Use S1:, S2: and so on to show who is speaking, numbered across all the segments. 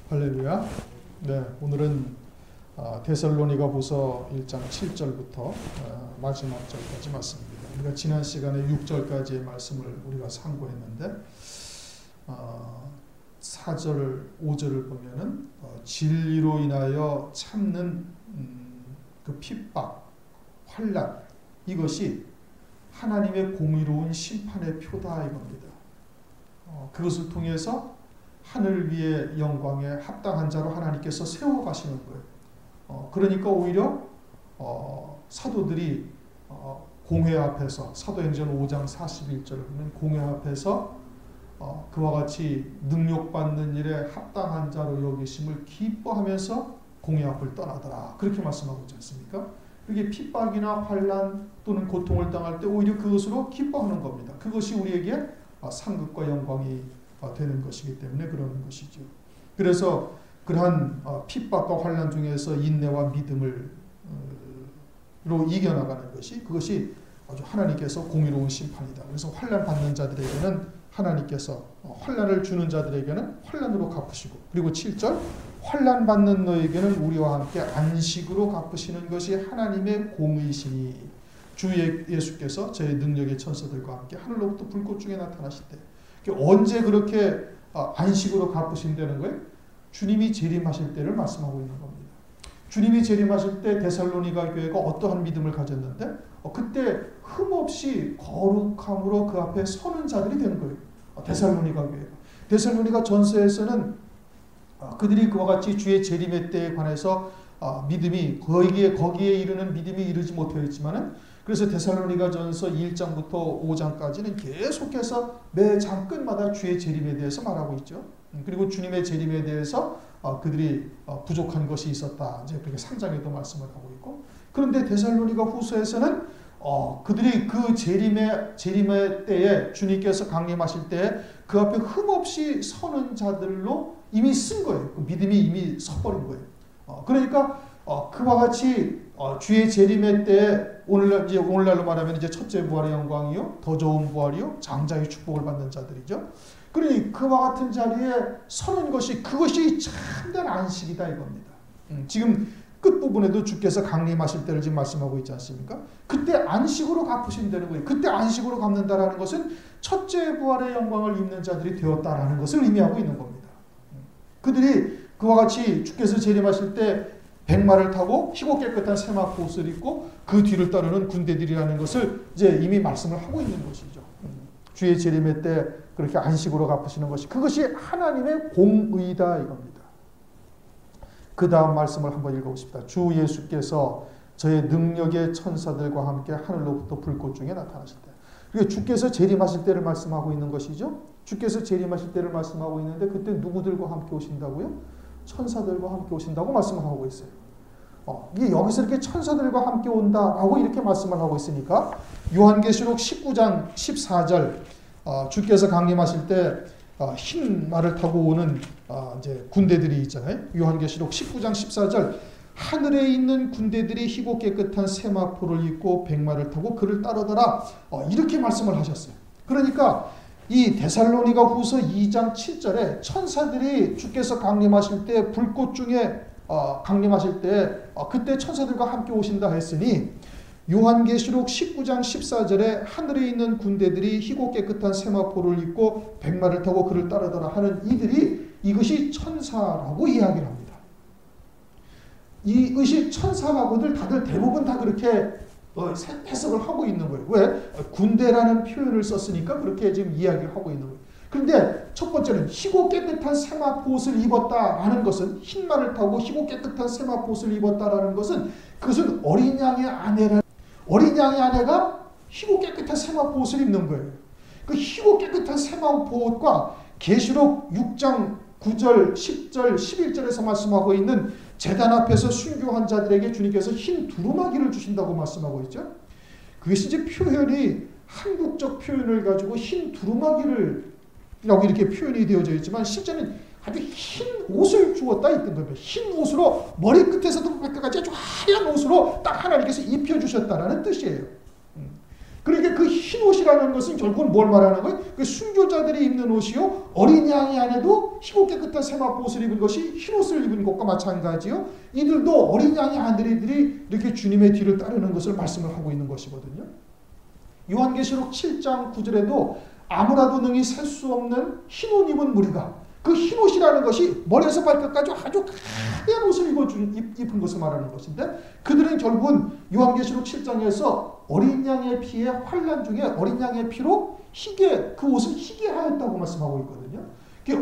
S1: 할렐루야. 네, 오늘은 데살로니가후서 1장 7절부터 마지막 절까지 말씀입니다. 우리가 지난 시간에 6절까지의 말씀을 우리가 상고했는데 4절, 5절을 보면은 진리로 인하여 참는 그 핍박, 환난, 이것이 하나님의 공의로운 심판의 표다 이겁니다. 그것을 통해서 하늘 위의 영광에 합당한 자로 하나님께서 세워가시는 거예요. 그러니까 오히려 사도들이 공회 앞에서 사도행전 5장 41절을 보면 공회 앞에서 그와 같이 능력받는 일에 합당한 자로 여기심을 기뻐하면서 공회 앞을 떠나더라. 그렇게 말씀하고 있지 않습니까? 그게 핍박이나 환난 또는 고통을 당할 때 오히려 그것으로 기뻐하는 겁니다. 그것이 우리에게 상급과 영광이 되는 것이기 때문에 그러는 것이죠. 그래서 그러한 핍박과 환난 중에서 인내와 믿음으로 이겨나가는 것이 그것이 아주 하나님께서 공의로운 심판이다. 그래서 환난 받는 자들에게는 하나님께서 환난을 주는 자들에게는 환난으로 갚으시고, 그리고 7절 환난 받는 너에게는 우리와 함께 안식으로 갚으시는 것이 하나님의 공의시니 주 예수께서 저의 능력의 천사들과 함께 하늘로부터 불꽃 중에 나타나실 때 언제 그렇게 안식으로 갚으신다는 거예요? 주님이 재림하실 때를 말씀하고 있는 겁니다. 주님이 재림하실 때 데살로니가 교회가 어떠한 믿음을 가졌는데 그때 흠없이 거룩함으로 그 앞에 서는 자들이 되는 거예요. 데살로니가 교회가. 데살로니가 전서에서는 그들이 그와 같이 주의 재림의 때에 관해서 믿음이 거기에 이르는 믿음이 이르지 못하였지만은 그래서 데살로니가 전서 1장부터 5장까지는 계속해서 매 장 끝마다 주의 재림에 대해서 말하고 있죠. 그리고 주님의 재림에 대해서 그들이 부족한 것이 있었다. 이제 그렇게 3장에도 말씀을 하고 있고, 그런데 데살로니가 후서에서는 그들이 그 재림의 때에 주님께서 강림하실 때 그 앞에 흠없이 서는 자들로 이미 쓴 거예요. 그 믿음이 이미 서버린 거예요. 그러니까 그와 같이 주의 재림의 때 오늘날로 말하면 이제 첫째 부활의 영광이요, 더 좋은 부활이요, 장자의 축복을 받는 자들이죠. 그러니 그와 같은 자리에 서는 것이 그것이 참된 안식이다 이겁니다. 지금 끝부분에도 주께서 강림하실 때를 지금 말씀하고 있지 않습니까? 그때 안식으로 갚으신다는 거예요. 그때 안식으로 갚는다라는 것은 첫째 부활의 영광을 입는 자들이 되었다라는 것을 의미하고 있는 겁니다. 그들이 그와 같이 주께서 재림하실 때 백마를 타고 희고 깨끗한 세마포 옷을 입고 그 뒤를 따르는 군대들이라는 것을 이제 이미 말씀을 하고 있는 것이죠. 주의 재림의 때 그렇게 안식으로 갚으시는 것이 그것이 하나님의 공의다 이겁니다. 그 다음 말씀을 한번 읽어보십시다. 주 예수께서 저의 능력의 천사들과 함께 하늘로부터 불꽃 중에 나타나실 때. 그러니까 주께서 재림하실 때를 말씀하고 있는 것이죠. 주께서 재림하실 때를 말씀하고 있는데 그때 누구들과 함께 오신다고요? 천사들과 함께 오신다고 말씀을 하고 있어요. 이게 여기서 이렇게 천사들과 함께 온다라고 이렇게 말씀을 하고 있으니까 요한계시록 19장 14절 주께서 강림하실 때 흰 말을 타고 오는 이제 군대들이 있잖아요. 요한계시록 19장 14절 하늘에 있는 군대들이 희고 깨끗한 세마포를 입고 백마를 타고 그를 따르더라. 이렇게 말씀을 하셨어요. 그러니까 이 데살로니가 후서 2장 7절에 천사들이 주께서 강림하실 때 불꽃 중에 강림하실 때 그때 천사들과 함께 오신다 했으니 요한계시록 19장 14절에 하늘에 있는 군대들이 희고 깨끗한 세마포를 입고 백마를 타고 그를 따르더라 하는 이것이 천사라고 이야기를 합니다. 이것이 천사라고들 다들 대부분 다 그렇게 해석을 하고 있는 거예요. 왜? 군대라는 표현을 썼으니까 그렇게 지금 이야기를 하고 있는 거예요. 그런데 첫 번째는 희고 깨끗한 세마포 옷을 입었다라는 것은 흰말을 타고 희고 깨끗한 세마포 옷을 입었다라는 것은 그것은 어린 양의 아내가 희고 깨끗한 세마포 옷을 입는 거예요. 그 희고 깨끗한 세마포 옷과 계시록 6장 9절, 10절, 11절에서 말씀하고 있는 제단 앞에서 순교한 자들에게 주님께서 흰 두루마기를 주신다고 말씀하고 있죠. 그것이 이제 표현이 한국적 표현을 가지고 흰 두루마기를 라고 이렇게 표현이 되어져 있지만 실제는 아주 흰 옷을 주었다 있던 겁니다. 흰 옷으로 머리끝에서도 발끝까지 아주 하얀 옷으로 딱 하나님께서 입혀주셨다라는 뜻이에요. 그러니까 그 흰 옷이라는 것은 결국은 뭘 말하는 거예요? 그 순교자들이 입는 옷이요. 어린 양이 안에도 희고 깨끗한 세마포 옷을 입은 것이 흰 옷을 입은 것과 마찬가지요. 이들도 어린 양의 아들들이 이렇게 주님의 뒤를 따르는 것을 말씀을 하고 있는 것이거든요. 요한계시록 7장 9절에도 아무라도 능히 셀 수 없는 흰 옷 입은 무리가, 그 흰 옷이라는 것이 머리에서 발끝까지 아주 하얀 옷을 입은 것을 말하는 것인데, 그들은 결국은 요한계시록 7장에서 어린 양의 피에 환난 중에 어린 양의 피로 그 옷을 희게 하였다고 말씀하고 있거든요.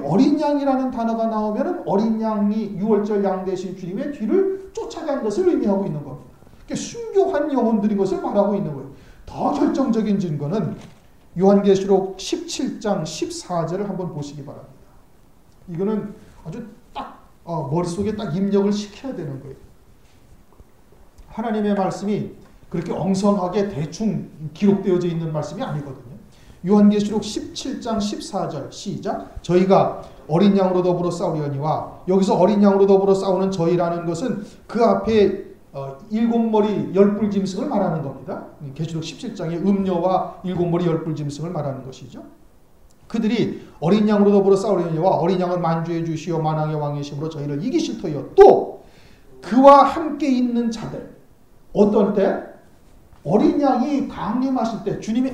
S1: 어린 양이라는 단어가 나오면 어린 양이 유월절 양 대신 주님의 뒤를 쫓아간 것을 의미하고 있는 겁니다. 순교한 영혼들인 것을 말하고 있는 거예요. 더 결정적인 증거는 요한계시록 17장 14절을 한번 보시기 바랍니다. 이거는 아주 딱 머릿속에 딱 입력을 시켜야 되는 거예요. 하나님의 말씀이 그렇게 엉성하게 대충 기록되어져 있는 말씀이 아니거든요. 요한계시록 17장 14절 시작. 저희가 어린 양으로 더불어 싸우려니와, 여기서 어린 양으로 더불어 싸우는 저희라는 것은 그 앞에 7머리 10뿔 짐승을 말하는 겁니다. 계시록 17장의 음녀와 7머리 10뿔 짐승을 말하는 것이죠. 그들이 어린 양으로 더불어 싸우려니와 어린 양은 만주의 주시오 만왕의 왕이심으로 저희를 이기실 터이요. 또 그와 함께 있는 자들. 어떤 때? 어린 양이 강림하실 때, 주님이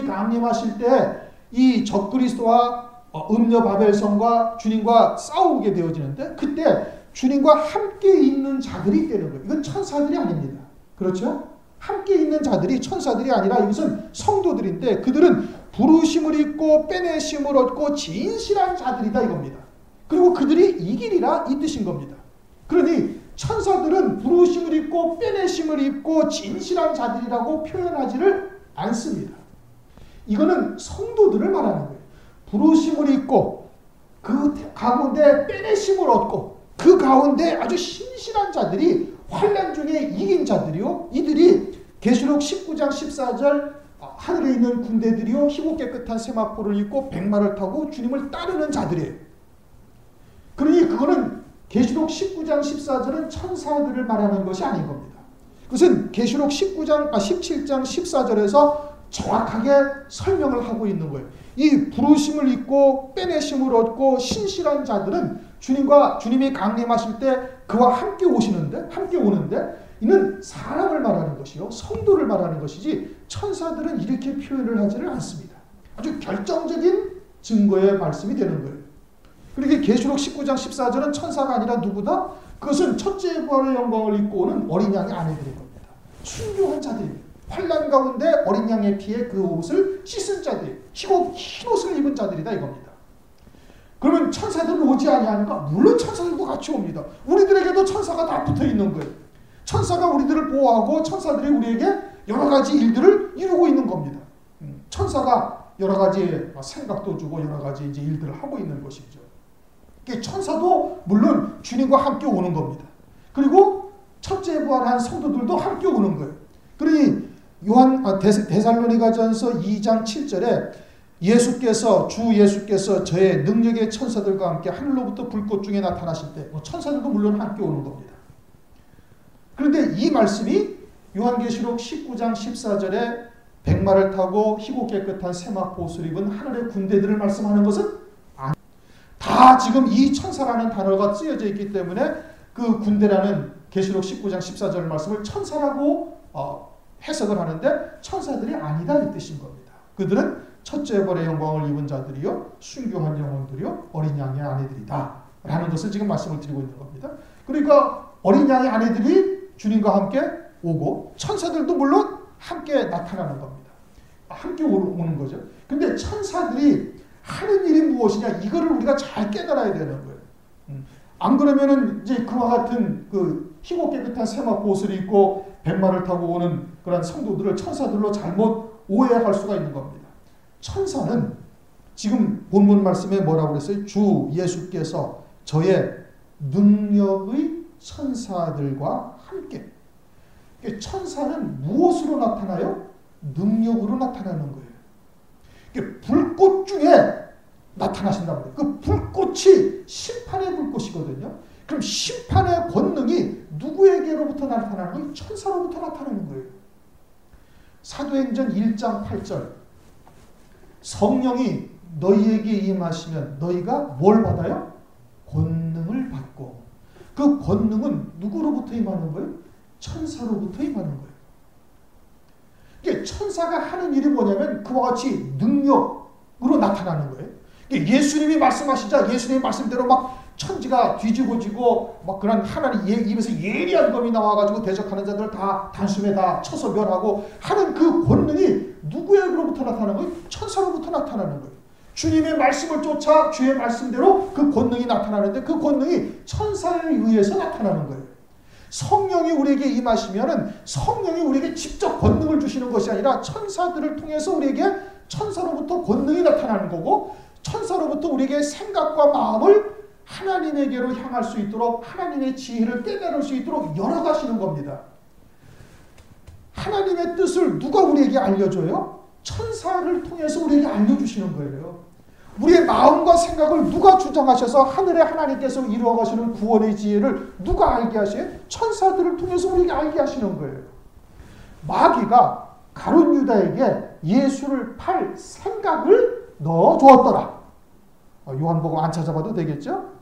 S1: 강림하실 때 이 적그리스도와 음녀 바벨성과 주님과 싸우게 되어지는데, 그때 주님과 함께 있는 자들이 되는 거예요. 이건 천사들이 아닙니다. 그렇죠? 함께 있는 자들이 천사들이 아니라 이것은 성도들인데, 그들은 부르심을 입고 빼내심을 얻고 진실한 자들이다 이겁니다. 그리고 그들이 이기리라 이 뜻인 겁니다. 그러니 천사들은 부르심을 입고 빼내심을 입고 진실한 자들이라고 표현하지를 않습니다. 이거는 성도들을 말하는 거예요. 부르심을 입고 그 가운데 빼내심을 얻고 그 가운데 아주 신실한 자들이 환난 중에 이긴 자들이요. 이들이 계시록 19장 14절 하늘에 있는 군대들이요 희고 깨끗한 세마포를 입고 백마를 타고 주님을 따르는 자들이에요. 그러니 그거는 계시록 19장 14절은 천사들을 말하는 것이 아닌 겁니다. 그것은 계시록 17장 14절에서 정확하게 설명을 하고 있는 거예요. 이 부르심을 입고 빼내심을 얻고 신실한 자들은 주님이 강림하실 때 그와 함께 오는데 이는 사람을 말하는 것이요 성도를 말하는 것이지 천사들은 이렇게 표현을 하지를 않습니다. 아주 결정적인 증거의 말씀이 되는 거예요. 그러니까 계시록 19장 14절은 천사가 아니라 누구다? 그것은 첫째 부활의 영광을 입고 오는 어린 양의 아내들인 겁니다. 순교한 자들입니다. 환난 가운데 어린 양의 피에 그 옷을 씻은 자들, 흰 옷을 입은 자들이다 이겁니다. 그러면 천사들은 오지 아니하는가? 물론 천사들도 같이 옵니다. 우리들에게도 천사가 다 붙어 있는 거예요. 천사가 우리들을 보호하고 천사들이 우리에게 여러 가지 일들을 이루고 있는 겁니다. 천사가 여러 가지 생각도 주고 여러 가지 이제 일들을 하고 있는 것이죠. 천사도 물론 주님과 함께 오는 겁니다. 그리고 첫째 부활한 성도들도 함께 오는 거예요. 그러니 데살로니가전서 2장 7절에 주 예수께서 저의 능력의 천사들과 함께 하늘로부터 불꽃 중에 나타나실 때 천사들도 물론 함께 오는 겁니다. 그런데 이 말씀이 요한계시록 19장 14절에 백마를 타고 희고 깨끗한 세마포 옷을 입은 하늘의 군대들을 말씀하는 것은 다 지금 이 천사라는 단어가 쓰여져 있기 때문에 그 군대라는 계시록 19장 14절 말씀을 천사라고 해석을 하는데 천사들이 아니다 이 뜻인 겁니다. 그들은 첫째 벌의 영광을 입은 자들이요 순교한 영혼들이요 어린 양의 아내들이다 라는 것을 지금 말씀을 드리고 있는 겁니다. 그러니까 어린 양의 아내들이 주님과 함께 오고 천사들도 물론 함께 나타나는 겁니다. 함께 오는 거죠. 근데 천사들이 하는 일이 무엇이냐 이거를 우리가 잘 깨달아야 되는 거예요. 안 그러면은 이제 그와 같은 그 희고 깨끗한 세마포 옷을 입고 백마를 타고 오는 그런 성도들을 천사들로 잘못 오해할 수가 있는 겁니다. 천사는 지금 본문 말씀에 뭐라고 그랬어요? 주 예수께서 저의 능력의 천사들과 함께. 천사는 무엇으로 나타나요? 능력으로 나타나는 거예요. 불꽃 중에 나타나신단 말이에요. 그 불꽃이 심판의 불꽃이거든요. 그럼 심판의 권능이 누구에게로부터 나타나는 거예요? 천사로부터 나타나는 거예요. 사도행전 1장 8절 성령이 너희에게 임하시면 너희가 뭘 받아요? 권능을 받고 그 권능은 누구로부터 임하는 거예요? 천사로부터 임하는 거예요. 이게 천사가 하는 일이 뭐냐면 그와 같이 능력으로 나타나는 거예요. 예수님이 말씀하시자 예수님의 말씀대로 막 천지가 뒤집어지고 막 그런 하나님 입에서 예리한 검이 나와가지고 대적하는 자들을 다 단숨에 다 쳐서 멸하고 하는 그 권능이 누구에게로부터 나타나는 거예요? 천사로부터 나타나는 거예요. 주님의 말씀을 쫓아 주의 말씀대로 그 권능이 나타나는데 그 권능이 천사에 의해서 나타나는 거예요. 성령이 우리에게 임하시면은 성령이 우리에게 직접 권능을 주시는 것이 아니라 천사들을 통해서 우리에게 천사로부터 권능이 나타나는 거고 천사로부터 우리에게 생각과 마음을 하나님에게로 향할 수 있도록 하나님의 지혜를 깨달을 수 있도록 열어가시는 겁니다. 하나님의 뜻을 누가 우리에게 알려줘요? 천사를 통해서 우리에게 알려주시는 거예요. 우리의 마음과 생각을 누가 주장하셔서 하늘의 하나님께서 이루어가시는 구원의 지혜를 누가 알게 하셔요? 천사들을 통해서 우리에게 알게 하시는 거예요. 마귀가 가룟 유다에게 예수를 팔 생각을 넣어주었더라. 요한복음 안 찾아봐도 되겠죠?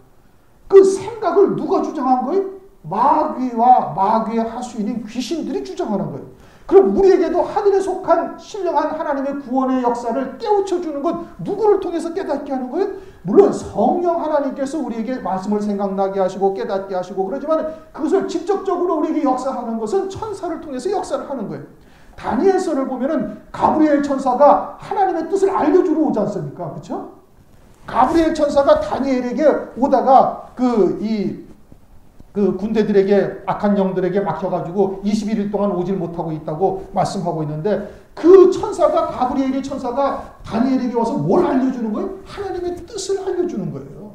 S1: 그 생각을 누가 주장한 거예요? 마귀와 마귀의 하수인인 귀신들이 주장하는 거예요. 그럼 우리에게도 하늘에 속한 신령한 하나님의 구원의 역사를 깨우쳐주는 건 누구를 통해서 깨닫게 하는 거예요? 물론 성령 하나님께서 우리에게 말씀을 생각나게 하시고 깨닫게 하시고 그러지만 그것을 직접적으로 우리에게 역사하는 것은 천사를 통해서 역사를 하는 거예요. 다니엘서를 보면은 가브리엘 천사가 하나님의 뜻을 알려주러 오지 않습니까? 그렇죠? 가브리엘 천사가 다니엘에게 오다가 그 군대들에게 악한 영들에게 막혀가지고 21일 동안 오질 못하고 있다고 말씀하고 있는데 그 천사가 가브리엘의 천사가 다니엘에게 와서 뭘 알려주는 거예요? 하나님의 뜻을 알려주는 거예요.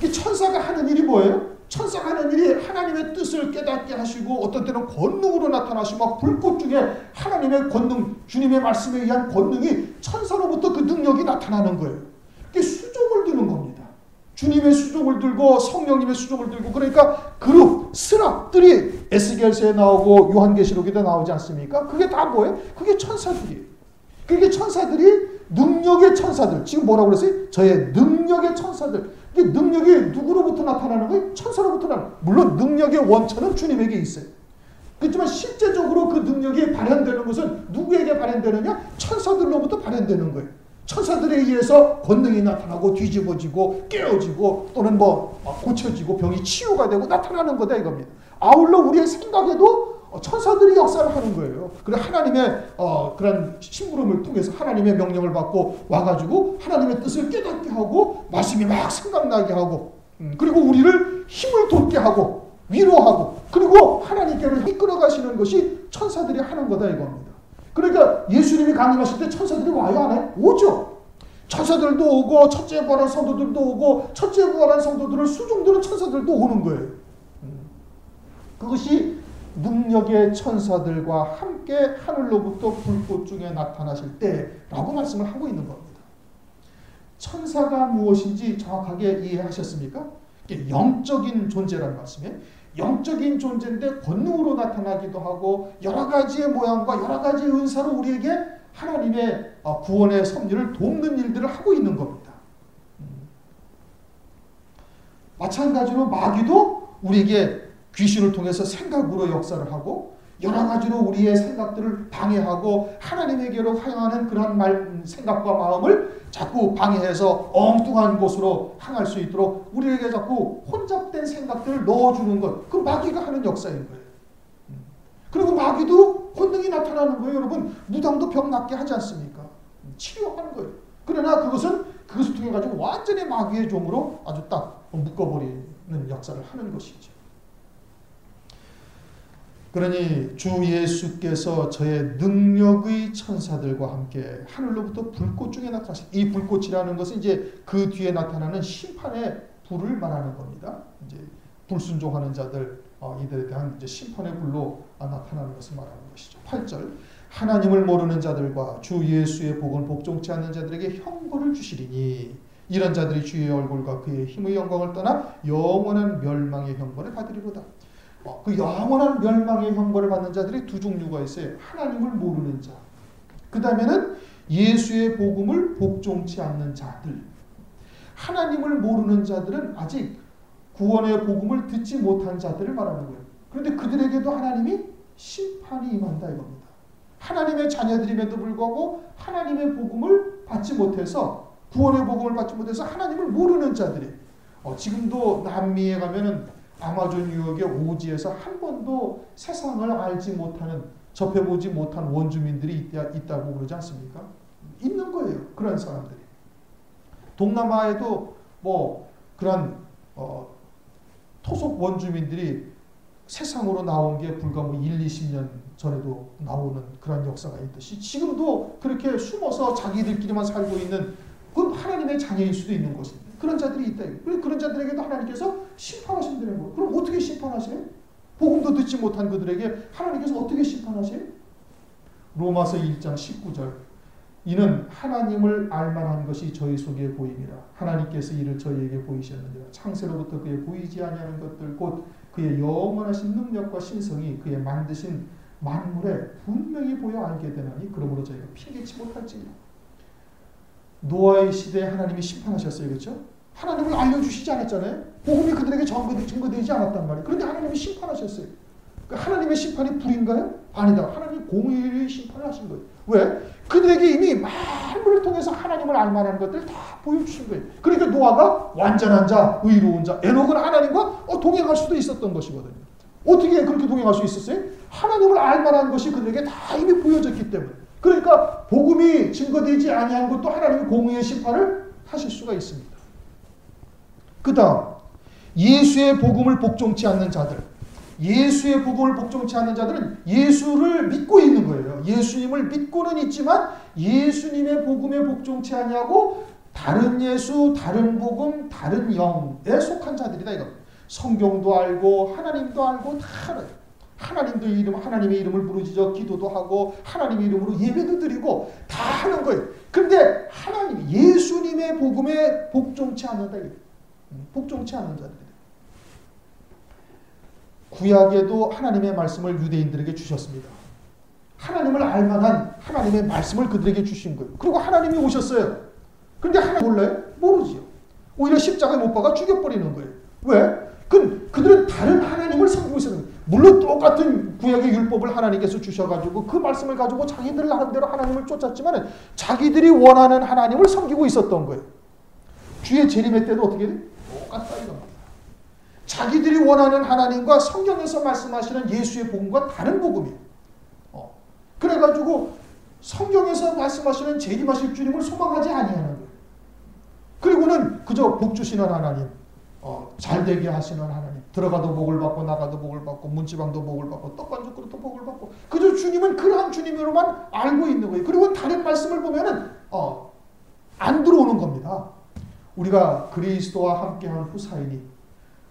S1: 이 천사가 하는 일이 뭐예요? 천사가 하는 일이 하나님의 뜻을 깨닫게 하시고 어떤 때는 권능으로 나타나시고 막 불꽃 중에 하나님의 권능, 주님의 말씀에 의한 권능이 천사로부터 그 능력이 나타나는 거예요. 이게 수종을 드는 겁니다. 주님의 수종을 들고 성령님의 수종을 들고 그러니까 그룹, 스랍들이 에스겔서에 나오고 요한계시록에도 나오지 않습니까? 그게 다 뭐예요? 그게 천사들이에요. 그게 천사들이 능력의 천사들. 지금 뭐라고 그랬어요? 저의 능력의 천사들. 이게 능력이 누구로부터 나타나는 거예요? 천사로부터 나타나는 거예요. 물론 능력의 원천은 주님에게 있어요. 그렇지만 실제적으로 그 능력이 발현되는 것은 누구에게 발현되느냐? 천사들로부터 발현되는 거예요. 천사들에 의해서 권능이 나타나고 뒤집어지고 깨어지고 또는 뭐 고쳐지고 병이 치유가 되고 나타나는 거다 이겁니다. 아울러 우리의 생각에도 천사들이 역사를 하는 거예요. 그래 하나님의 그런 심부름을 통해서 하나님의 명령을 받고 와가지고 하나님의 뜻을 깨닫게 하고 말씀이 막 생각나게 하고 그리고 우리를 힘을 돋게 하고 위로하고 그리고 하나님께로 이끌어 가시는 것이 천사들이 하는 거다 이겁니다. 그러니까 예수님이 강림하실 때 천사들이 와요 안 해요? 오죠. 천사들도 오고 첫째 부활한 성도들도 오고 첫째 부활한 성도들을 수종드는 천사들도 오는 거예요. 그것이 능력의 천사들과 함께 하늘로부터 불꽃 중에 나타나실 때라고 말씀을 하고 있는 겁니다. 천사가 무엇인지 정확하게 이해하셨습니까? 이게 영적인 존재라는 말씀이에요. 영적인 존재인데 권능으로 나타나기도 하고 여러 가지의 모양과 여러 가지의 은사로 우리에게 하나님의 구원의 섭리를 돕는 일들을 하고 있는 겁니다. 마찬가지로 마귀도 우리에게 귀신을 통해서 생각으로 역사를 하고 여러 가지로 우리의 생각들을 방해하고 하나님에게로 향하는 그런 생각과 마음을 자꾸 방해해서 엉뚱한 곳으로 향할 수 있도록 우리에게 자꾸 혼잡된 생각들을 넣어주는 것. 그 마귀가 하는 역사인 거예요. 그리고 마귀도 권능이 나타나는 거예요. 여러분 무당도 병 낫게 하지 않습니까? 치료하는 거예요. 그러나 그것을 통해 가지고 완전히 마귀의 종으로 아주 딱 묶어버리는 역사를 하는 것이죠. 그러니 주 예수께서 저의 능력의 천사들과 함께 하늘로부터 불꽃 중에 나타나신 이 불꽃이라는 것은 이제 그 뒤에 나타나는 심판의 불을 말하는 겁니다. 이제 불순종하는 자들 이들에 대한 이제 심판의 불로 나타나는 것을 말하는 것이죠. 8절 하나님을 모르는 자들과 주 예수의 복을 복종치 않는 자들에게 형벌을 주시리니 이런 자들이 주의 얼굴과 그의 힘의 영광을 떠나 영원한 멸망의 형벌을 받으리로다. 그 영원한 멸망의 형벌을 받는 자들이 두 종류가 있어요. 하나님을 모르는 자. 그 다음에는 예수의 복음을 복종치 않는 자들. 하나님을 모르는 자들은 아직 구원의 복음을 듣지 못한 자들을 말하는 거예요. 그런데 그들에게도 하나님이 심판이 임한다 이겁니다. 하나님의 자녀들임에도 불구하고 하나님의 복음을 받지 못해서, 구원의 복음을 받지 못해서 하나님을 모르는 자들이, 지금도 남미에 가면은 아마존 유역의 오지에서 한 번도 세상을 알지 못하는, 접해보지 못한 원주민들이 있다고 그러지 않습니까? 있는 거예요. 그런 사람들이. 동남아에도 뭐 그런 토속 원주민들이 세상으로 나온 게 불과 뭐 1, 20년 전에도 나오는 그런 역사가 있듯이 지금도 그렇게 숨어서 자기들끼리만 살고 있는, 그건 하나님의 자녀일 수도 있는 것입니다. 그런 자들이 있다. 그런 자들에게도 하나님께서 심판하신다는 거예요. 그럼 어떻게 심판하세요? 복음도 듣지 못한 그들에게 하나님께서 어떻게 심판하세요? 로마서 1장 19절. 이는 하나님을 알만한 것이 저희 속에 보임이라. 하나님께서 이를 저희에게 보이셨느니라. 창세로부터 그의 보이지 아니하는 것들 곧 그의 영원하신 능력과 신성이 그의 만드신 만물에 분명히 보여 알게 되나니 그러므로 저희가 피하지 못할지니라. 노아의 시대에 하나님이 심판하셨어요. 그렇죠? 하나님을 알려주시지 않았잖아요. 복음이 그들에게 증거되지 않았단 말이에요. 그런데 하나님이 심판하셨어요. 하나님의 심판이 불인가요? 아니다. 하나님이 공의의 심판을 하신 거예요. 왜? 그들에게 이미 만물을 통해서 하나님을 알만한 것들을 다 보여주신 거예요. 그러니까 노아가 완전한 자, 의로운 자, 에녹은 하나님과 동행할 수도 있었던 것이거든요. 어떻게 그렇게 동행할 수 있었어요? 하나님을 알만한 것이 그들에게 다 이미 보여졌기 때문에. 그러니까 복음이 증거되지 아니한 것도 하나님이 공의의 심판을 하실 수가 있습니다. 그 다음 예수의 복음을 복종치 않는 자들. 예수의 복음을 복종치 않는 자들은 예수를 믿고 있는 거예요. 예수님을 믿고는 있지만 예수님의 복음에 복종치 아니하고 다른 예수, 다른 복음, 다른 영에 속한 자들이다 이겁니다. 성경도 알고 하나님도 알고 다 알아요. 하나님의 이름을 부르짖어 기도도 하고 하나님의 이름으로 예배도 드리고 다 하는 거예요. 그런데 하나님, 예수님의 복음에 복종치 않는다. 복종치 않는 자들. 구약에도 하나님의 말씀을 유대인들에게 주셨습니다. 하나님을 알만한 하나님의 말씀을 그들에게 주신 거예요. 그리고 하나님이 오셨어요. 그런데 하나님 몰라요? 모르지요. 오히려 십자가에 못 박아 죽여버리는 거예요. 왜? 그들은 다른 하나님을 섬기고 있었는 거예요. 물론 똑같은 구약의 율법을 하나님께서 주셔가지고 그 말씀을 가지고 자기들 나름대로 하나님을 쫓았지만 자기들이 원하는 하나님을 섬기고 있었던 거예요. 주의 재림의 때도 어떻게 돼요? 똑같다 이겁니다. 자기들이 원하는 하나님과 성경에서 말씀하시는 예수의 복음과 다른 복음이에요. 그래가지고 성경에서 말씀하시는 재림하실 주님을 소망하지 아니하는 거예요. 그리고는 그저 복 주시는 하나님, 잘되게 하시는 하나님, 들어가도 복을 받고 나가도 복을 받고 문지방도 복을 받고 떡반죽 그릇도 복을 받고, 그저 주님은 그러한 주님으로만 알고 있는 거예요. 그리고 다른 말씀을 보면은 안 들어오는 겁니다. 우리가 그리스도와 함께한 후사이니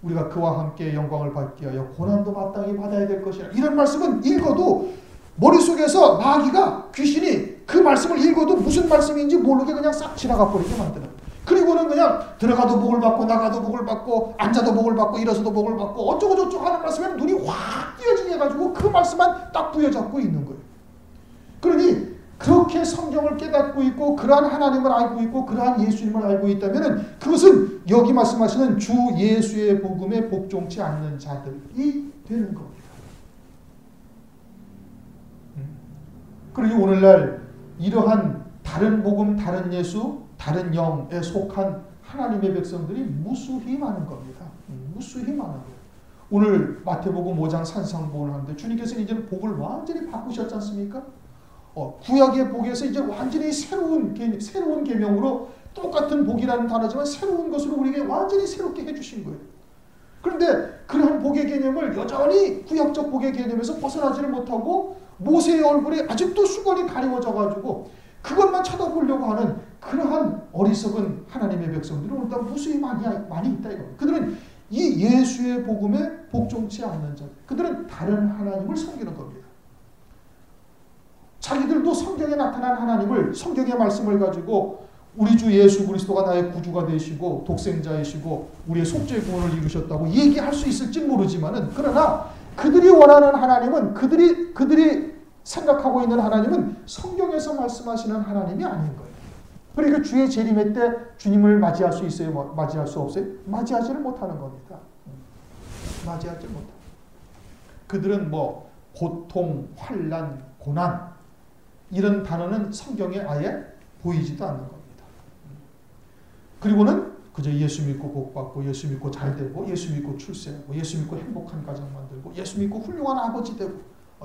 S1: 우리가 그와 함께 영광을 받기 위하여 고난도 마땅히 받아야 될 것이라. 이런 말씀은 읽어도 머릿속에서 마귀가, 귀신이 그 말씀을 읽어도 무슨 말씀인지 모르게 그냥 싹 지나가 버리게 만드는. 그리고는 그냥 들어가도 복을 받고 나가도 복을 받고 앉아도 복을 받고 일어서도 복을 받고 어쩌고 저쩌고 하는 말씀에 눈이 확 띄어지게 해가지고 그 말씀만 딱 부여잡고 있는 거예요. 그러니 그렇게 성경을 깨닫고 있고 그러한 하나님을 알고 있고 그러한 예수님을 알고 있다면 그것은 여기 말씀하시는 주 예수의 복음에 복종치 않는 자들이 되는 겁니다. 그리고 오늘날 이러한 다른 복음, 다른 예수, 다른 영에 속한 하나님의 백성들이 무수히 많은 겁니다. 무수히 많은 거예요. 오늘 마태복음 5장 산상복을 하는데 주님께서는 이제는 복을 완전히 바꾸셨지 않습니까? 구약의 복에서 이제 완전히 새로운 계명으로 똑같은 복이라는 단어지만 새로운 것으로 우리에게 완전히 새롭게 해주신 거예요. 그런데 그러한 복의 개념을 여전히 구약적 복의 개념에서 벗어나지를 못하고 모세의 얼굴이 아직도 수건이 가리워져가지고 그것만 쳐다보려고 하는 그러한 어리석은 하나님의 백성들이 오늘날 무수히 많이 있다 이겁니다. 그들은 이 예수의 복음에 복종치 않는 자, 그들은 다른 하나님을 섬기는 겁니다. 자기들도 성경에 나타난 하나님을, 성경의 말씀을 가지고 우리 주 예수 그리스도가 나의 구주가 되시고 독생자이시고 우리의 속죄 구원을 이루셨다고 얘기할 수 있을지 모르지만은, 그러나 그들이 원하는 하나님은 그들이 생각하고 있는 하나님은 성경에서 말씀하시는 하나님이 아닌 거예요. 그러니까 주의 재림의 때 주님을 맞이할 수 있어요? 맞이할 수 없어요? 맞이하지를 못하는 겁니다. 맞이하지 못해요. 그들은 뭐 고통, 환난, 고난 이런 단어는 성경에 아예 보이지도 않는 겁니다. 그리고는 그저 예수 믿고 복받고 예수 믿고 잘되고 예수 믿고 출세하고 예수 믿고 행복한 가정 만들고 예수 믿고 훌륭한 아버지 되고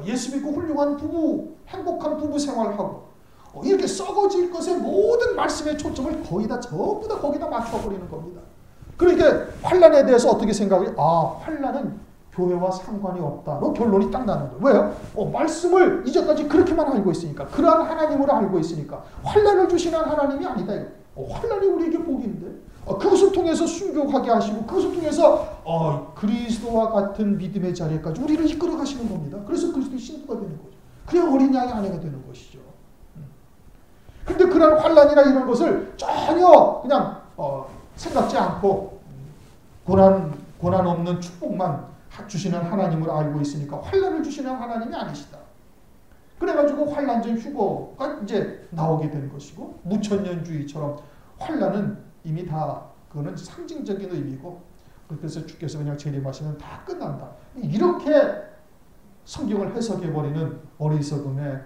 S1: 예수 믿고 훌륭한 부부 행복한 부부 생활하고 이렇게 썩어질 것의 모든 말씀의 초점을 거의 다 전부 다 거기다 맞춰버리는 겁니다. 그러니까 환난에 대해서 어떻게 생각해요? 환난은 교회와 상관이 없다로 결론이 딱 나는 거예요. 왜요? 말씀을 이제까지 그렇게만 알고 있으니까 그러한 하나님으로 알고 있으니까 환난을 주시는 하나님이 아니다. 환난이 우리에게 복인데 그것을 통해서 순교하게 하시고 그것을 통해서 그리스도와 같은 믿음의 자리까지 우리를 이끌어 가시는 겁니다. 그래서 그리스도의 신부가 되는 거죠. 그냥 어린 양의 아내가 되는 것이죠. 근데 그런 환난이나 이런 것을 전혀 그냥 생각지 않고 고난 없는 축복만 주시는 하나님을 알고 있으니까 환난을 주시는 하나님이 아니시다. 그래가지고 환난적 휴거가 이제 나오게 된 것이고 무천년주의처럼 환난은 이미 다 그거는 상징적인 의미고 그래서 주께서 그냥 재림하시면 다 끝난다. 이렇게 성경을 해석해버리는 어리석음에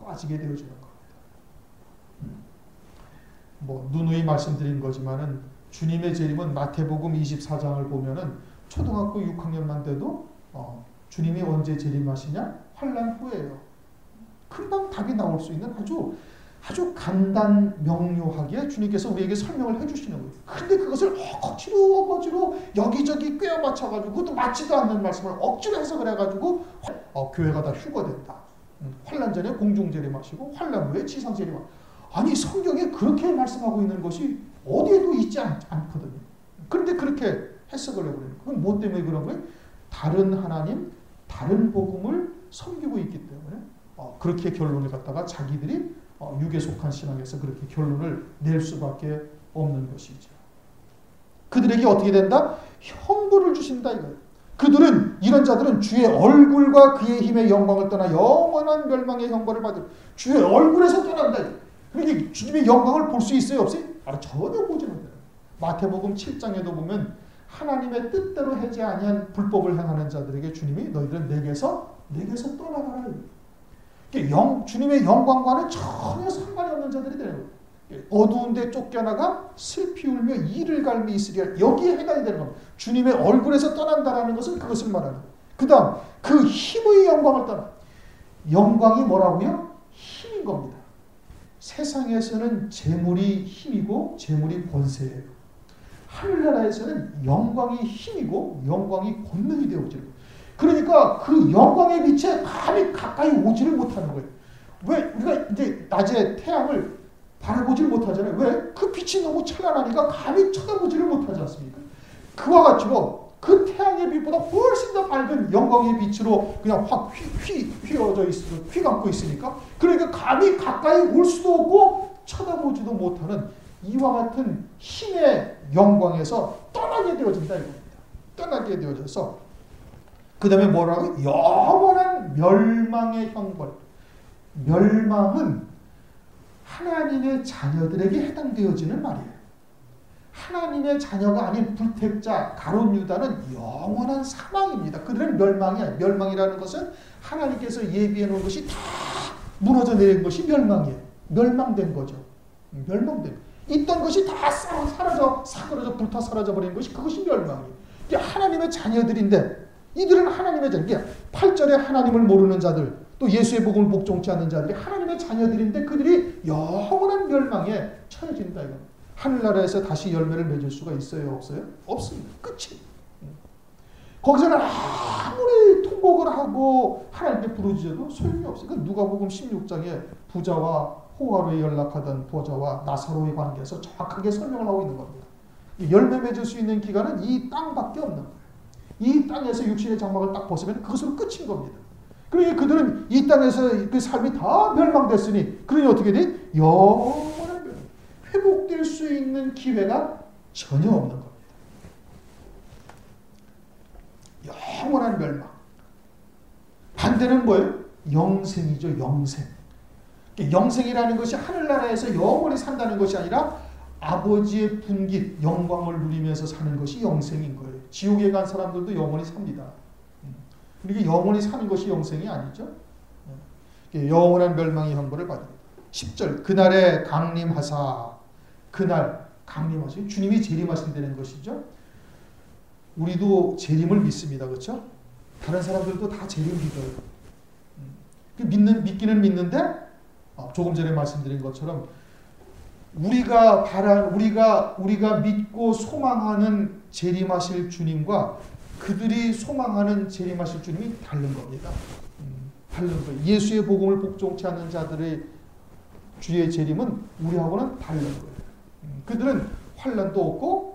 S1: 빠지게 되어지는 겁니다. 뭐 누누이 말씀드린 거지만은 주님의 재림은 마태복음 24장을 보면은 초등학교 6학년만 돼도 주님이 언제 재림하시냐? 환난 후예요. 금방 답이 나올 수 있는 아주 간단 명료하게 주님께서 우리에게 설명을 해주시는 거예요. 근데 그것을 억지로 여기저기 꿰어 맞춰가지고 그것도 맞지도 않는 말씀을 억지로 해석을 해가지고 교회가 다 휴거된다. 환난 전에 공중재림하시고 환난 후에 지상재림하시고 아니 성경에 그렇게 말씀하고 있는 것이 어디에도 있지 않거든요. 그런데 그렇게 해석을 해버려요. 그건 뭐 때문에 그런 거예요? 다른 하나님, 다른 복음을 섬기고 있기 때문에 그렇게 결론을 갖다가 자기들이 육에 속한 신앙에서 그렇게 결론을 낼 수밖에 없는 것이죠. 그들에게 어떻게 된다? 형벌을 주신다 이거예요. 그들은 이런 자들은 주의 얼굴과 그의 힘의 영광을 떠나 영원한 멸망의 형벌을 받을 주의 얼굴에서 떠난다. 그러니까 주님의 영광을 볼 수 있어요? 없어요? 전혀 보지 못해요. 마태복음 7장에도 보면 하나님의 뜻대로 하지 아니한 불법을 행하는 자들에게 주님이 너희들은 내게서 떠나가라. 주님의 영광과는 전혀 상관이 없는 자들이 되는 거예요. 어두운 데 쫓겨나가 슬피 울며 이를 갈미 있으리라. 여기에 해당이 되는 겁니다. 주님의 얼굴에서 떠난다라는 것은 그것을 말하는 거예요. 그 다음 그 힘의 영광을 떠나. 영광이 뭐라고요? 힘인 겁니다. 세상에서는 재물이 힘이고 재물이 권세예요. 하늘나라에서는 영광이 힘이고 영광이 권능이 되어지는 거예요. 그러니까 그 영광의 빛에 감히 가까이 오지를 못하는 거예요. 왜? 우리가 이제 낮에 태양을 바라보지를 못하잖아요. 왜? 그 빛이 너무 찬란하니까 감히 쳐다보지를 못하지 않습니까? 그와 같이 그 태양의 빛보다 훨씬 더 밝은 영광의 빛으로 그냥 확 휘어져 있어, 휘감고 있으니까 그러니까 감히 가까이 올 수도 없고 쳐다보지도 못하는 이와 같은 힘의 영광에서 떠나게 되어진다 이겁니다. 떠나게 되어져서 그 다음에 뭐라고? 영원한 멸망의 형벌. 멸망은 하나님의 자녀들에게 해당되어지는 말이에요. 하나님의 자녀가 아닌 불택자 가룟 유다는 영원한 사망입니다. 그들은 멸망이에요. 멸망이라는 것은 하나님께서 예비해 놓은 것이 다 무너져 내린 것이 멸망이에요. 멸망된 거죠. 멸망된 있던 것이 다 사그러져 불타 사라져버린 것이 그것이 멸망이에요. 이게 하나님의 자녀들인데 이들은 하나님의 자녀. 8절에 하나님을 모르는 자들 또 예수의 복음을 복종치 않는 자들이 하나님의 자녀들인데 그들이 영원한 멸망에 처해진다 이거. 하늘나라에서 다시 열매를 맺을 수가 있어요? 없어요? 없습니다. 끝이. 거기서는 아무리 통곡을 하고 하나님께 부르짖어도 소용이 없어요. 그러니까 누가복음 16장에 부자와 호화로에 연락하던 부자와 나사로의 관계에서 정확하게 설명을 하고 있는 겁니다. 열매 맺을 수 있는 기간은 이 땅밖에 없는 거예요. 이 땅에서 육신의 장막을 딱 벗으면 그것으로 끝인 겁니다. 그러니 그들은 이 땅에서 그 삶이 다 멸망됐으니 그러니 어떻게 돼? 영원한 멸망. 회복될 수 있는 기회가 전혀 없는 겁니다. 영원한 멸망. 반대는 뭐예요? 영생이죠. 영생. 영생이라는 것이 하늘나라에서 영원히 산다는 것이 아니라 아버지의 분깃, 영광을 누리면서 사는 것이 영생인 거예요. 지옥에 간 사람들도 영원히 삽니다. 그러니까 영원히 사는 것이 영생이 아니죠. 영원한 멸망의 형벌을 받으리라. 10절 그날에 강림하사, 그날 강림하시, 주님이 재림하신다는 것이죠. 우리도 재림을 믿습니다. 그렇죠? 다른 사람들도 다 재림 믿어요. 믿기는 믿는데 조금 전에 말씀드린 것처럼 우리가 믿고 소망하는 재림하실 주님과 그들이 소망하는 재림하실 주님이 다른 겁니다. 다른 거예요. 예수의 복음을 복종치 않는 자들의 주의 재림은 우리하고는 다른 거예요. 그들은 환난도 없고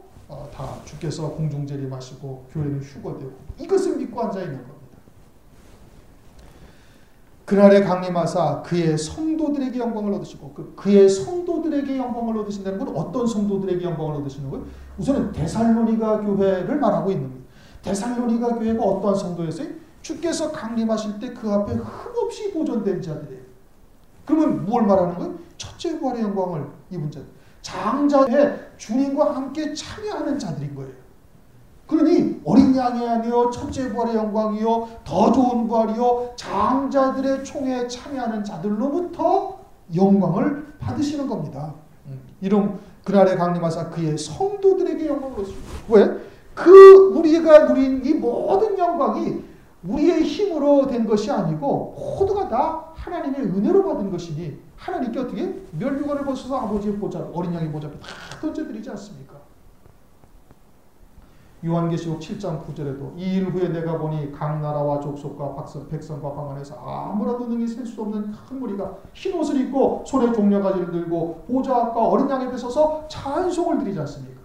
S1: 다 주께서 공중 재림하시고 교회는 휴거되고 이것을 믿고 앉아 있는 겁니다. 그날에 강림하사 그의 성도들에게 영광을 얻으시고 그의 성도들에게 영광을 얻으신다는 건 어떤 성도들에게 영광을 얻으시는 거예요? 우선은 데살로니가 교회를 말하고 있는 거예요. 데살로니가 교회가 어떠한 성도였어요? 주께서 강림하실 때 그 앞에 흠없이 보존된 자들이에요. 그러면 무엇을 말하는 거예요? 첫째 부활의 영광을 입은 자들. 장자의 주님과 함께 참여하는 자들인 거예요. 그러니 어린 양이 아니요 첫째 부활의 영광이요 더 좋은 부활이요 장자들의 총회에 참여하는 자들로부터 영광을 받으시는 겁니다. 이런 그날에 강림하사 그의 성도들에게 영광을 얻으시고 왜? 우리가 누린 이 모든 영광이 우리의 힘으로 된 것이 아니고 모두가 다 하나님의 은혜로 받은 것이니 하나님께 어떻게 멸류관을 벗어서 아버지의 보좌, 어린 양의 보좌 앞에 다 던져드리지 않습니까? 요한계시록 7장 9절에도 이 일 후에 내가 보니 각 나라와 족속과 백성과 방언에서 아무라도 능히 셀 수 없는 큰 무리가 흰 옷을 입고 손에 종려가지를 들고 보좌 앞과 어린 양 앞에 서서 찬송을 드리지 않습니까?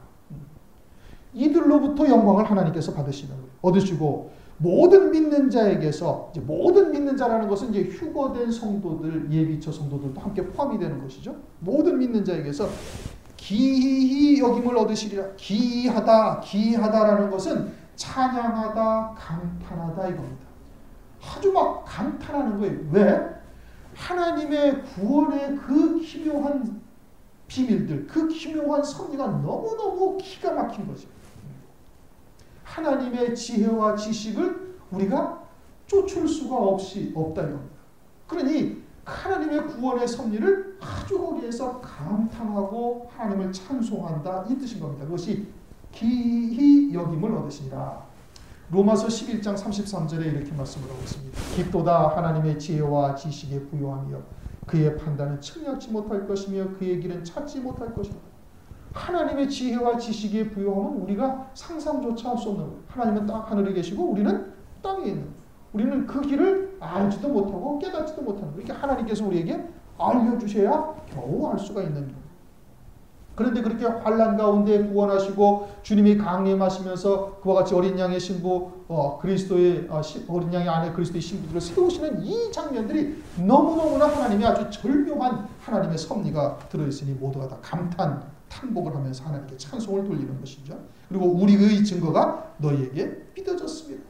S1: 이들로부터 영광을 하나님께서 받으시는 거예요. 얻으시고 모든 믿는 자에게서 이제 모든 믿는 자라는 것은 이제 휴거된 성도들, 예비처 성도들도 함께 포함이 되는 것이죠. 모든 믿는 자에게서 기히 여김을 얻으시리라. 기이하다라는 것은 찬양하다, 감탄하다 이겁니다. 아주 막 감탄하는 거예요. 왜? 하나님의 구원의 그 기묘한 비밀들, 그 기묘한 섭리가 너무너무 기가 막힌 거죠. 하나님의 지혜와 지식을 우리가 쫓을 수가 없다 이겁니다. 그러니 하나님의 구원의 섭리를 아주 거기에서 감탄하고 하나님을 찬송한다 이 뜻인 겁니다. 그것이 기히 여김을 얻으시니라. 로마서 11장 33절에 이렇게 말씀을 하고 있습니다. 깊도다 하나님의 지혜와 지식에 부요하며 그의 판단은 측량치 못할 것이며 그의 길은 찾지 못할 것이다. 하나님의 지혜와 지식에 부요하면 우리가 상상조차 할 수 없는 거예요. 하나님은 딱 하늘에 계시고 우리는 땅에 있는 거예요. 우리는 그 길을 알지도 못하고 깨닫지도 못하는 거예요. 그러니까 하나님께서 우리에게 알려주셔야 겨우 알 수가 있는 거예요. 그런데 그렇게 환난 가운데 구원하시고 주님이 강림하시면서 그와 같이 어린 양의 신부 그리스도의 어린 양의 안에 그리스도의 신부들을 세우시는 이 장면들이 너무너무나 하나님의 아주 절묘한 하나님의 섭리가 들어있으니 모두가 다 탄복을 하면서 하나님께 찬송을 돌리는 것이죠. 그리고 우리의 증거가 너희에게 믿어졌습니다.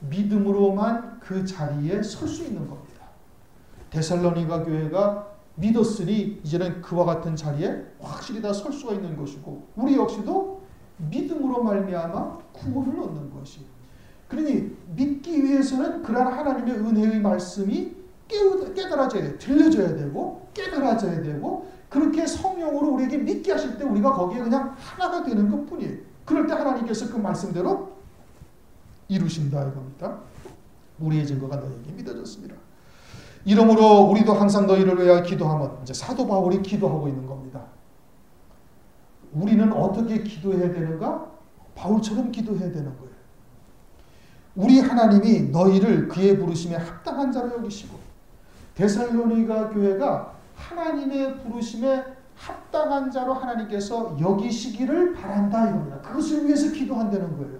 S1: 믿음으로만 그 자리에 설 수 있는 겁니다. 데살로니가 교회가 믿었으니 이제는 그와 같은 자리에 확실히 다 설 수가 있는 것이고 우리 역시도 믿음으로 말미암아 구원을 얻는 것이. 그러니 믿기 위해서는 그러한 하나님의 은혜의 말씀이 깨달아져야 돼요. 들려져야 되고 깨달아져야 되고 그렇게 성령으로 우리에게 믿게 하실 때 우리가 거기에 그냥 하나가 되는 것뿐이에요. 그럴 때 하나님께서 그 말씀대로 이루신다 이겁니다. 우리의 증거가 너희에게 믿어졌습니다. 이러므로 우리도 항상 너희를 위하여 기도하면 이제 사도 바울이 기도하고 있는 겁니다. 우리는 어떻게 기도해야 되는가? 바울처럼 기도해야 되는 거예요. 우리 하나님이 너희를 그의 부르심에 합당한 자로 여기시고 데살로니가 교회가 하나님의 부르심에 합당한 자로 하나님께서 여기시기를 바란다 이겁니다. 그것을 위해서 기도한다는 거예요.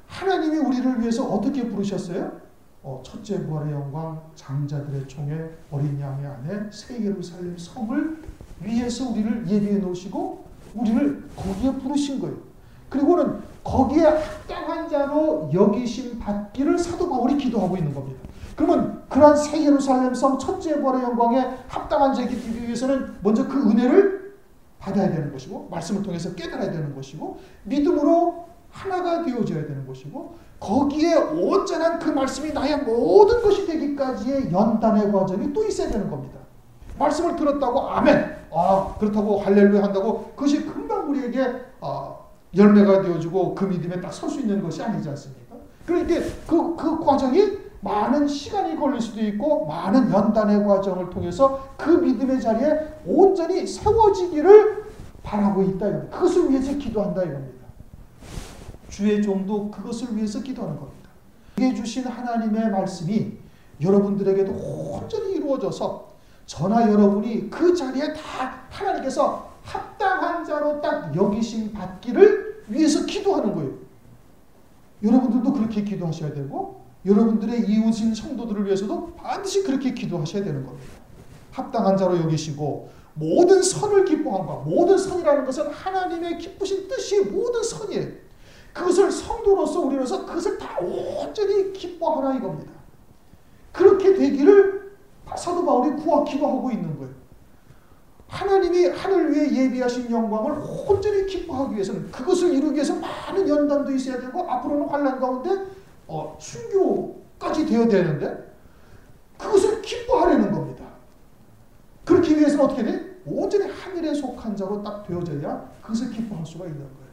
S1: 하나님이 우리를 위해서 어떻게 부르셨어요? 첫째 부활의 영광, 장자들의 총회, 어린 양의 안에 새 예루살렘 성을 위해서 우리를 예비해 놓으시고 우리를 거기에 부르신 거예요. 그리고는 거기에 합당한 자로 여기심 받기를 사도 바울이 기도하고 있는 겁니다. 그러면 그러한 새 예루살렘 성 첫째 부활의 영광에 합당한 자가 되기 위해서는 먼저 그 은혜를 받아야 되는 것이고, 말씀을 통해서 깨달아야 되는 것이고, 믿음으로 하나가 되어져야 되는 것이고, 거기에 온전한 그 말씀이 나의 모든 것이 되기까지의 연단의 과정이 또 있어야 되는 겁니다. 말씀을 들었다고 아멘, 그렇다고 할렐루야 한다고 그것이 금방 우리에게 열매가 되어지고 그 믿음에 딱 설 수 있는 것이 아니지 않습니까? 그러니까 그 과정이 많은 시간이 걸릴 수도 있고 많은 연단의 과정을 통해서 그 믿음의 자리에 온전히 세워지기를 바라고 있다. 그것을 위해서 기도한다 이겁니다. 주의 종도 그것을 위해서 기도하는 겁니다. 우리에게 주신 하나님의 말씀이 여러분들에게도 온전히 이루어져서 저나 여러분이 그 자리에 다 하나님께서 합당한 자로 딱 여기심 받기를 위해서 기도하는 거예요. 여러분들도 그렇게 기도하셔야 되고 여러분들의 이웃인 성도들을 위해서도 반드시 그렇게 기도하셔야 되는 겁니다. 합당한 자로 여기시고 모든 선을 기뻐한다. 모든 선이라는 것은 하나님의 기쁘신 뜻이 모든 선이에요. 그것을 성도로서 우리로서 그것을 다 온전히 기뻐하라 이겁니다. 그렇게 되기를 사도 바울이 기도하고 있는 거예요. 하나님이 하늘 위에 예비하신 영광을 온전히 기뻐하기 위해서는 그것을 이루기 위해서 많은 연단도 있어야 되고 앞으로는 환난 가운데 순교까지 되어야 되는데 그것을 기뻐하려는 겁니다. 그렇기 위해서는 어떻게 돼? 온전히 하늘에 속한 자로 딱 되어져야 그것을 기뻐할 수가 있는 거예요.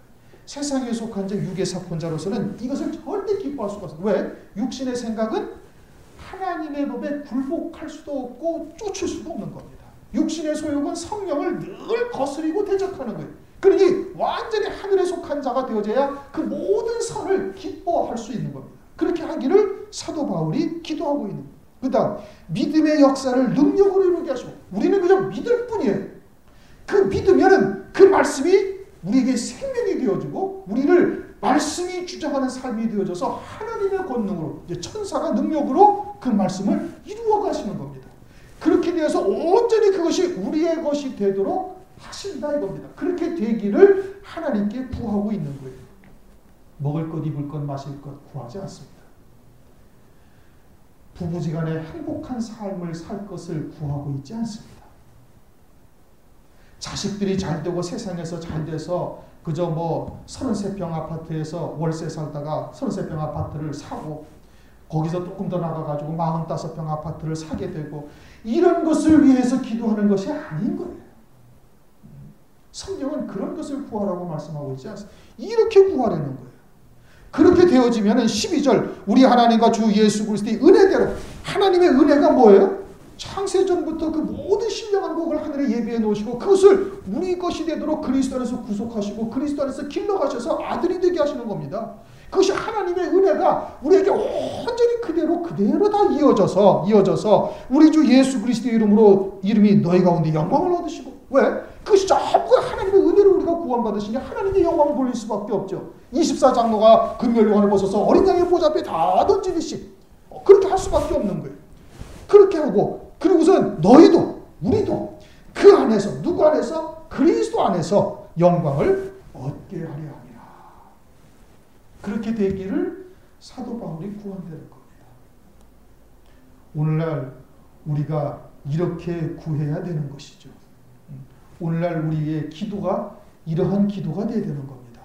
S1: 세상에 속한 자 육의 사건자로서는 이것을 절대 기뻐할 수가 없어요. 왜? 육신의 생각은 하나님의 법에 굴복할 수도 없고 쫓을 수도 없는 겁니다. 육신의 소욕은 성령을 늘 거스리고 대적하는 거예요. 그러니 완전히 하늘에 속한 자가 되어져야 그 모든 선을 기뻐할 수 있는 겁니다. 그렇게 하기를 사도 바울이 기도하고 있는 거예요. 그 다음 믿음의 역사를 능력으로 이루게 하시고 우리는 그저 믿을 뿐이에요. 그 믿으면 그 말씀이 우리에게 생명이 되어지고 우리를 말씀이 주장하는 삶이 되어져서 하나님의 권능으로 이제 천사가 능력으로 그 말씀을 이루어 가시는 겁니다. 그렇게 되어서 온전히 그것이 우리의 것이 되도록 하신다 이겁니다. 그렇게 되기를 하나님께 구하고 있는 거예요. 먹을 것, 입을 것, 마실 것 구하지 않습니다. 부부지간에 행복한 삶을 살 것을 구하고 있지 않습니다. 자식들이 잘 되고 세상에서 잘 돼서 그저 33평 아파트에서 월세 살다가 33평 아파트를 사고 거기서 조금 더 나가가지고 45평 아파트를 사게 되고 이런 것을 위해서 기도하는 것이 아닌 거예요. 성경은 그런 것을 구하라고 말씀하고 있지 않습니다. 이렇게 구하라는 거예요. 그렇게 되어지면 12절 우리 하나님과 주 예수 그리스도의 은혜대로 하나님의 은혜가 뭐예요? 창세전부터 그 모든 신령한 복을 하늘에 예비해 놓으시고 그것을 우리 것이 되도록 그리스도 안에서 구속하시고 그리스도 안에서 길러가셔서 아들이 되게 하시는 겁니다. 그것이 하나님의 은혜가 우리에게 온전히 그대로 다 이어져서 우리 주 예수 그리스도의 이름이 너희 가운데 영광을 얻으시고 왜? 그것이 전부 하나님의 은혜로 우리가 구원받으시니 하나님의 영광을 돌릴 수밖에 없죠. 24장로가 금면류관을 벗어서 어린 양의 보좌 앞에 다 던지듯이 그렇게 할 수밖에 없는 거예요. 그렇게 하고 그리고선 너희도 우리도 그 안에서 누구 안에서? 그리스도 안에서 영광을 얻게 하려 함이라. 그렇게 되기를 사도 바울이 구한다는 겁니다. 오늘날 우리가 이렇게 구해야 되는 것이죠. 오늘날 우리의 기도가 이러한 기도가 되어야 되는 겁니다.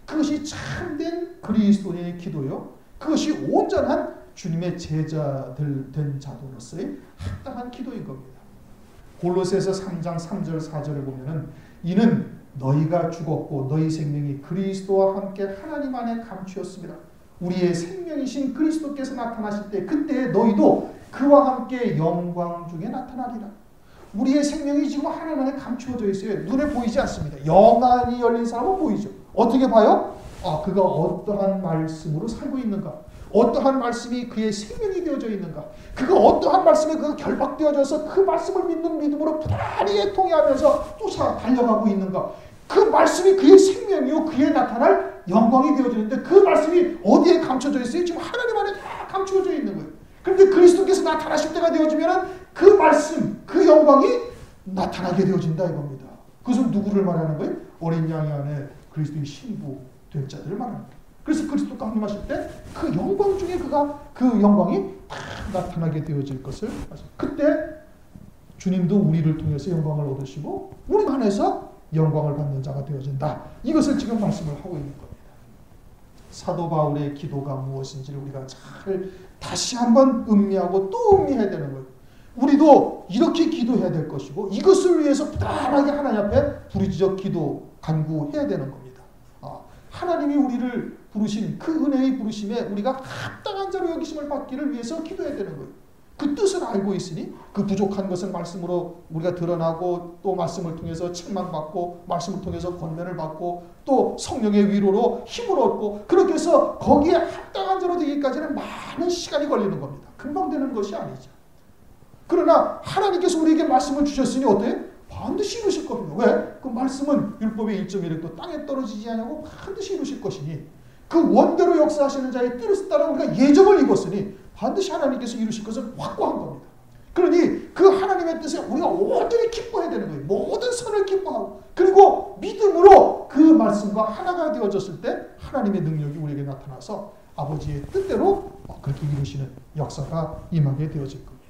S1: 그것이 참된 그리스도의 기도요. 그것이 온전한 주님의 제자들 된 자로서의 합당한 기도인 겁니다. 골로새서 3장 3절 4절에 보면은 이는 너희가 죽었고 너희 생명이 그리스도와 함께 하나님 안에 감추었습니다. 우리의 생명이신 그리스도께서 나타나실 때 그때 너희도 그와 함께 영광 중에 나타나리라. 우리의 생명이 지금 하나님 안에 감추어져 있어요. 눈에 보이지 않습니다. 영안이 열린 사람은 보이죠. 어떻게 봐요? 그가 어떠한 말씀으로 살고 있는가? 어떠한 말씀이 그의 생명이 되어져 있는가? 그가 어떠한 말씀에 그가 결박되어져서 그 말씀을 믿는 믿음으로 부단히 애통해하면서 쫓아 달려가고 있는가? 그 말씀이 그의 생명이요 그의 나타날 영광이 되어지는데 그 말씀이 어디에 감춰져 있어요? 지금 하나님 안에 다 감추어져 있는 거예요. 그런데 그리스도께서 나타나실 때가 되어지면 그 말씀, 그 영광이 나타나게 되어진다 이겁니다. 그것은 누구를 말하는 거예요? 어린 양의 안에 그리스도의 신부 될 자들을 말합니다. 그래서 그리스도가 강림하실 때 그 영광 중에 그 영광이 다 나타나게 되어질 것을 그때 주님도 우리를 통해서 영광을 얻으시고 우리 안에서 영광을 받는 자가 되어진다. 이것을 지금 말씀을 하고 있는 겁니다. 사도 바울의 기도가 무엇인지를 우리가 잘 다시 한번 음미하고 또 음미해야 되는 거예요. 우리도 이렇게 기도해야 될 것이고 이것을 위해서 부단하게 하나님 앞에 부르짖어 기도 간구해야 되는 겁니다. 하나님이 우리를 부르신 그 은혜의 부르심에 우리가 합당한 자로 여기심을 받기를 위해서 기도해야 되는 거예요. 그 뜻을 알고 있으니 그 부족한 것을 말씀으로 우리가 드러나고 또 말씀을 통해서 책망받고 말씀을 통해서 권면을 받고 또 성령의 위로로 힘을 얻고 그렇게 해서 거기에 합당한 자로 되기까지는 많은 시간이 걸리는 겁니다. 금방 되는 것이 아니죠. 그러나 하나님께서 우리에게 말씀을 주셨으니 어때요? 반드시 이루실 겁니다. 왜? 그 말씀은 율법의 1.1획도 땅에 떨어지지 않냐고 반드시 이루실 것이니 그 원대로 역사하시는 자의 뜻을 따라 우리가 예정을 입었으니 반드시 하나님께서 이루실 것은 확고한 겁니다. 그러니 그 하나님의 뜻에 우리가 온전히 기뻐해야 되는 거예요. 모든 선을 기뻐하고 그리고 믿음으로 그 말씀과 하나가 되어졌을 때 하나님의 능력이 우리에게 나타나서 아버지의 뜻대로 그렇게 이루시는 역사가 임하게 되어질 겁니다.